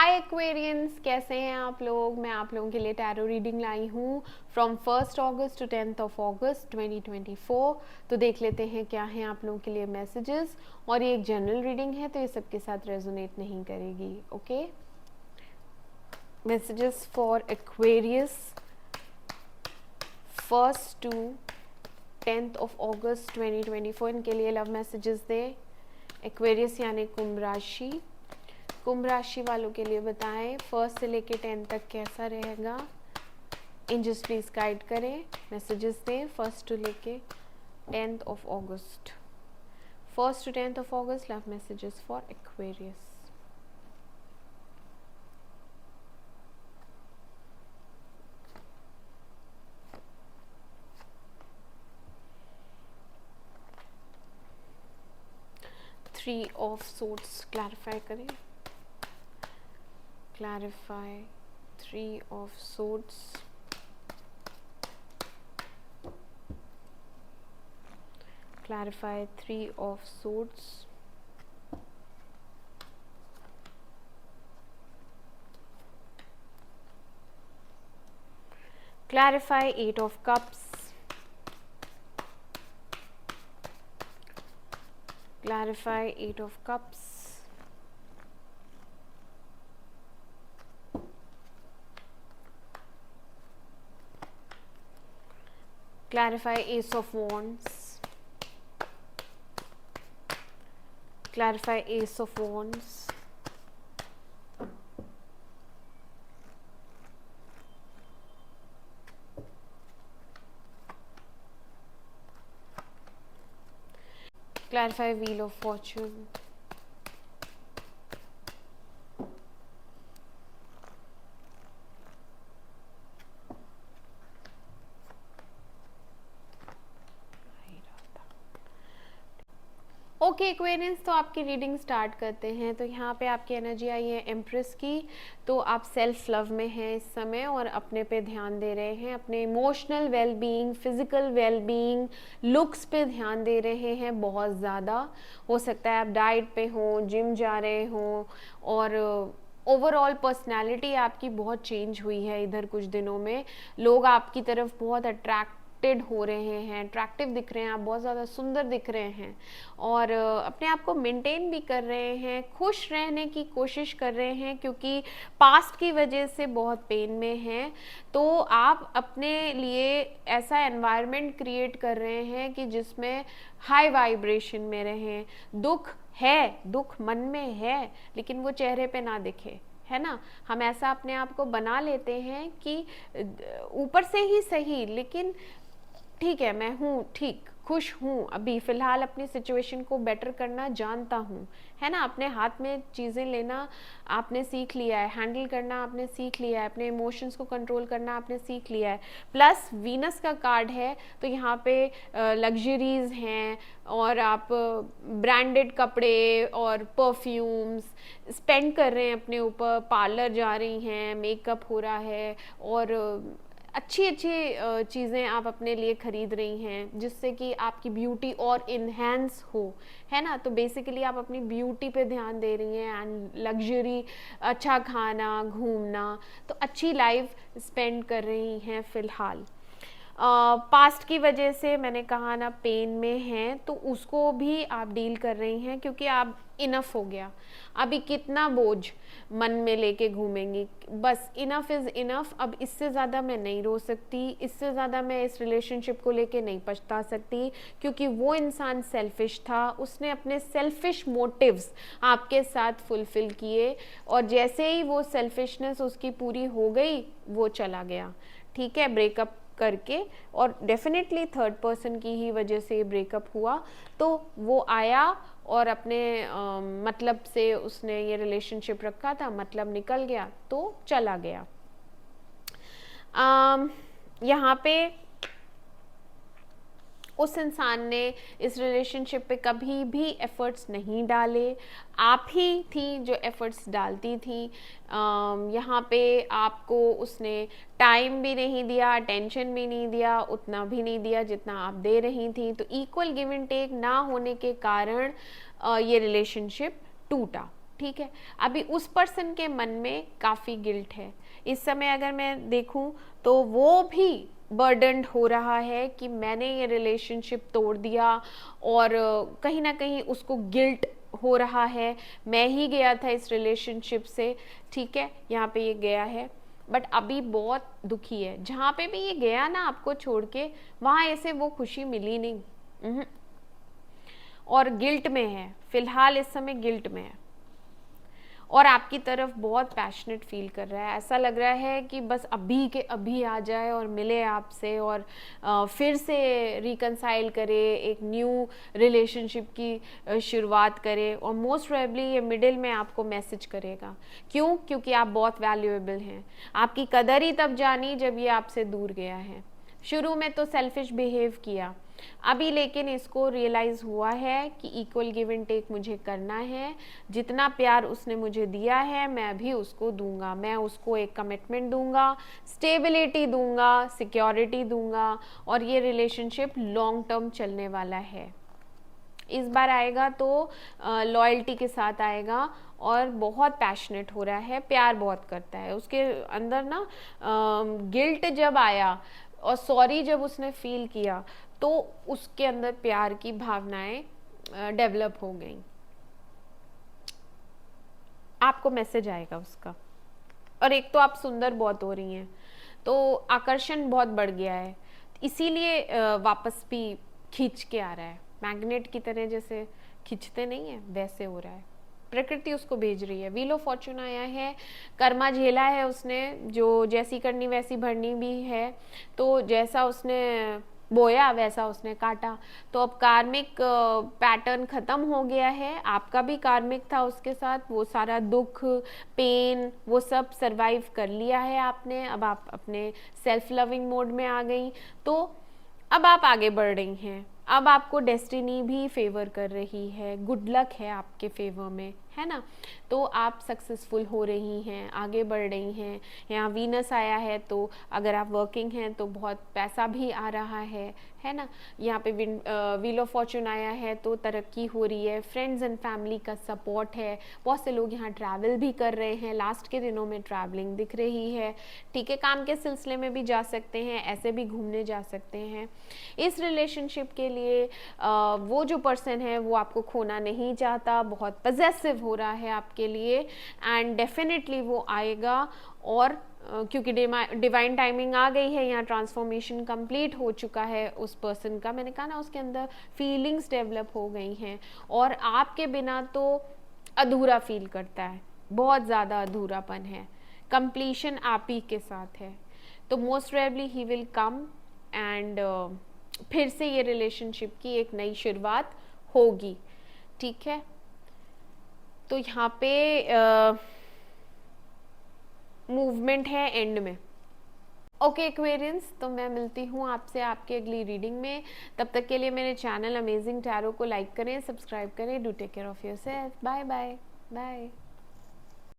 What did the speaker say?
हाय Aquarians, कैसे हैं आप लोग। मैं आप लोगों के लिए टैरो रीडिंग लाई हूँ फ्रॉम 1 अगस्त टू 10 अगस्त 2024। तो देख लेते हैं क्या हैं आप लोगों के लिए मैसेजेस। और ये एक जनरल रीडिंग है तो ये सबके साथ रेजोनेट नहीं करेगी। Okay, messages for Aquarius 1 to 10 August 2024। इनके लिए लव मैसेजेस दे। एक्वेरियस यानी कुंभ राशि। कुंभ राशि वालों के लिए बताएं 1 से लेके 10 तक कैसा रहेगा। एंजल्स प्लीज गाइड करें, मैसेजेस दें 1 टू लेके 10 अगस्त। 1 टू 10 अगस्त love messages for Aquarius. Three of swords clarify करें। Clarify 3 of swords, clarify 3 of swords, clarify 8 of cups, clarify 8 of cups, clarify ace of wands, clarify ace of wands, clarify wheel of fortune, okay Aquarians, तो आपकी reading start करते हैं। तो यहाँ पे आपकी energy आई है एम्प्रेस की। तो आप सेल्फ लव में हैं इस समय और अपने पे ध्यान दे रहे हैं, अपने emotional well being, physical well being, looks पे ध्यान दे रहे हैं बहुत ज़्यादा। हो सकता है आप डाइट पे हों, जिम जा रहे हों, और ओवरऑल पर्सनैलिटी आपकी बहुत चेंज हुई है इधर कुछ दिनों में। लोग आपकी तरफ बहुत अट्रैक्टेड हो रहे हैं, अट्रैक्टिव दिख रहे हैं, आप बहुत ज़्यादा सुंदर दिख रहे हैं और अपने आप को मेंटेन भी कर रहे हैं, खुश रहने की कोशिश कर रहे हैं क्योंकि पास्ट की वजह से बहुत पेन में हैं। तो आप अपने लिए ऐसा एनवायरनमेंट क्रिएट कर रहे हैं कि जिसमें हाई वाइब्रेशन में रहें। दुख है, दुख मन में है, लेकिन वो चेहरे पे ना दिखे, है ना। हम ऐसा अपने आप को बना लेते हैं कि ऊपर से ही सही, लेकिन ठीक है, मैं हूँ ठीक, खुश हूँ, अभी फ़िलहाल अपनी सिचुएशन को बेटर करना जानता हूँ, है ना। अपने हाथ में चीज़ें लेना आपने सीख लिया है, हैंडल करना आपने सीख लिया है, अपने इमोशंस को कंट्रोल करना आपने सीख लिया है। प्लस वीनस का कार्ड है, तो यहाँ पे लग्जरीज हैं और आप ब्रांडेड कपड़े और परफ्यूम्स स्पेंड कर रहे हैं अपने ऊपर, पार्लर जा रही हैं, मेकअप हो रहा है और अच्छी अच्छी चीज़ें आप अपने लिए ख़रीद रही हैं जिससे कि आपकी ब्यूटी और इन्हेंस हो, है ना। तो बेसिकली आप अपनी ब्यूटी पे ध्यान दे रही हैं एंड लग्जरी, अच्छा खाना, घूमना, तो अच्छी लाइफ स्पेंड कर रही हैं फ़िलहाल। पास्ट की वजह से मैंने कहा ना पेन में हैं, तो उसको भी आप डील कर रही हैं क्योंकि आप इनफ हो गया। अभी कितना बोझ मन में लेके घूमेंगी, बस इनफ इज़ इनफ। अब इससे ज़्यादा मैं नहीं रो सकती, इससे ज़्यादा मैं इस रिलेशनशिप को लेके नहीं पछता सकती क्योंकि वो इंसान सेल्फिश था, उसने अपने सेल्फिश मोटिव्स आपके साथ फुलफ़िल किए और जैसे ही वो सेल्फिशनेस उसकी पूरी हो गई वो चला गया, ठीक है, ब्रेकअप करके। और डेफिनेटली थर्ड पर्सन की ही वजह से ब्रेकअप हुआ। तो वो आया और अपने मतलब से उसने ये रिलेशनशिप रखा था, मतलब निकल गया तो चला गया। यहाँ पे उस इंसान ने इस रिलेशनशिप पे कभी भी एफ़र्ट्स नहीं डाले, आप ही थी जो एफ़र्ट्स डालती थी। यहाँ पे आपको उसने टाइम भी नहीं दिया, अटेंशन भी नहीं दिया, उतना भी नहीं दिया जितना आप दे रही थी। तो इक्वल गिव एंड टेक ना होने के कारण ये रिलेशनशिप टूटा, ठीक है। अभी उस पर्सन के मन में काफ़ी गिल्ट है इस समय, अगर मैं देखूं तो वो भी बर्डन्ड हो रहा है कि मैंने ये रिलेशनशिप तोड़ दिया, और कहीं ना कहीं उसको गिल्ट हो रहा है, मैं ही गया था इस रिलेशनशिप से, ठीक है, यहाँ पे ये गया है, बट अभी बहुत दुखी है। जहाँ पे भी ये गया ना आपको छोड़ के, वहाँ ऐसे वो खुशी मिली नहीं। और गिल्ट में है, फिलहाल इस समय गिल्ट में है, और आपकी तरफ बहुत पैशनेट फील कर रहा है। ऐसा लग रहा है कि बस अभी के अभी आ जाए और मिले आपसे, और फिर से रिकंसाइल करे, एक न्यू रिलेशनशिप की शुरुआत करे, और मोस्ट प्रोबेबली ये मिडिल में आपको मैसेज करेगा। क्यों? क्योंकि आप बहुत वैल्यूएबल हैं। आपकी कदर ही तब जानी जब ये आपसे दूर गया है। शुरू में तो सेल्फिश बिहेव किया, अभी लेकिन इसको रियलाइज़ हुआ है कि इक्वल गिव एंड टेक मुझे करना है। जितना प्यार उसने मुझे दिया है मैं भी उसको दूंगा, मैं उसको एक कमिटमेंट दूंगा, स्टेबिलिटी दूंगा, सिक्योरिटी दूंगा, और ये रिलेशनशिप लॉन्ग टर्म चलने वाला है। इस बार आएगा तो लॉयल्टी के साथ आएगा, और बहुत पैशनेट हो रहा है, प्यार बहुत करता है। उसके अंदर ना गिल्ट जब आया और सॉरी जब उसने फील किया, तो उसके अंदर प्यार की भावनाएं डेवलप हो गई। आपको मैसेज आएगा उसका। और एक तो आप सुंदर बहुत हो रही हैं, तो आकर्षण बहुत बढ़ गया है, इसीलिए वापस भी खींच के आ रहा है, मैग्नेट की तरह जैसे खींचते नहीं है वैसे हो रहा है। प्रकृति उसको भेज रही है। व्हील ऑफ फॉर्चून आया है, कर्मा झेला है उसने, जो जैसी करनी वैसी भरनी भी है, तो जैसा उसने बोया वैसा उसने काटा। तो अब कार्मिक पैटर्न खत्म हो गया है, आपका भी कार्मिक था उसके साथ, वो सारा दुख, पेन, वो सब सरवाइव कर लिया है आपने। अब आप अपने सेल्फ लविंग मोड में आ गई, तो अब आप आगे बढ़ रही हैं। अब आपको डेस्टिनी भी फेवर कर रही है, गुड लक है आपके फेवर में, है ना। तो आप सक्सेसफुल हो रही हैं, आगे बढ़ रही हैं। यहाँ वीनस आया है, तो अगर आप वर्किंग हैं तो बहुत पैसा भी आ रहा है ना। यहाँ पे व्हील ऑफ फॉर्चून आया है, तो तरक्की हो रही है, फ्रेंड्स एंड फैमिली का सपोर्ट है। बहुत से लोग यहाँ ट्रैवल भी कर रहे हैं, लास्ट के दिनों में ट्रैवलिंग दिख रही है, ठीक है। काम के सिलसिले में भी जा सकते हैं, ऐसे भी घूमने जा सकते हैं। इस रिलेशनशिप के लिए वो जो पर्सन है वो आपको खोना नहीं चाहता, बहुत पजेसिव हो रहा है आपके लिए, एंड डेफिनेटली वो आएगा। और क्योंकि डिवाइन टाइमिंग आ गई है, यहाँ ट्रांसफॉर्मेशन कंप्लीट हो चुका है उस पर्सन का। मैंने कहा ना, उसके अंदर फीलिंग्स डेवलप हो गई हैं, और आपके बिना तो अधूरा फील करता है, बहुत ज़्यादा अधूरापन है। कंप्लीशन आप ही के साथ है, तो most probably he will come, and फिर से ये रिलेशनशिप की एक नई शुरुआत होगी, ठीक है। तो यहाँ पे मूवमेंट है एंड में। ओके एक्वेरियंस, तो मैं मिलती हूँ आपसे आपकी अगली रीडिंग में। तब तक के लिए मेरे चैनल अमेजिंग टैरो को लाइक करें, सब्सक्राइब करें। Do take care of yourself. Bye bye bye.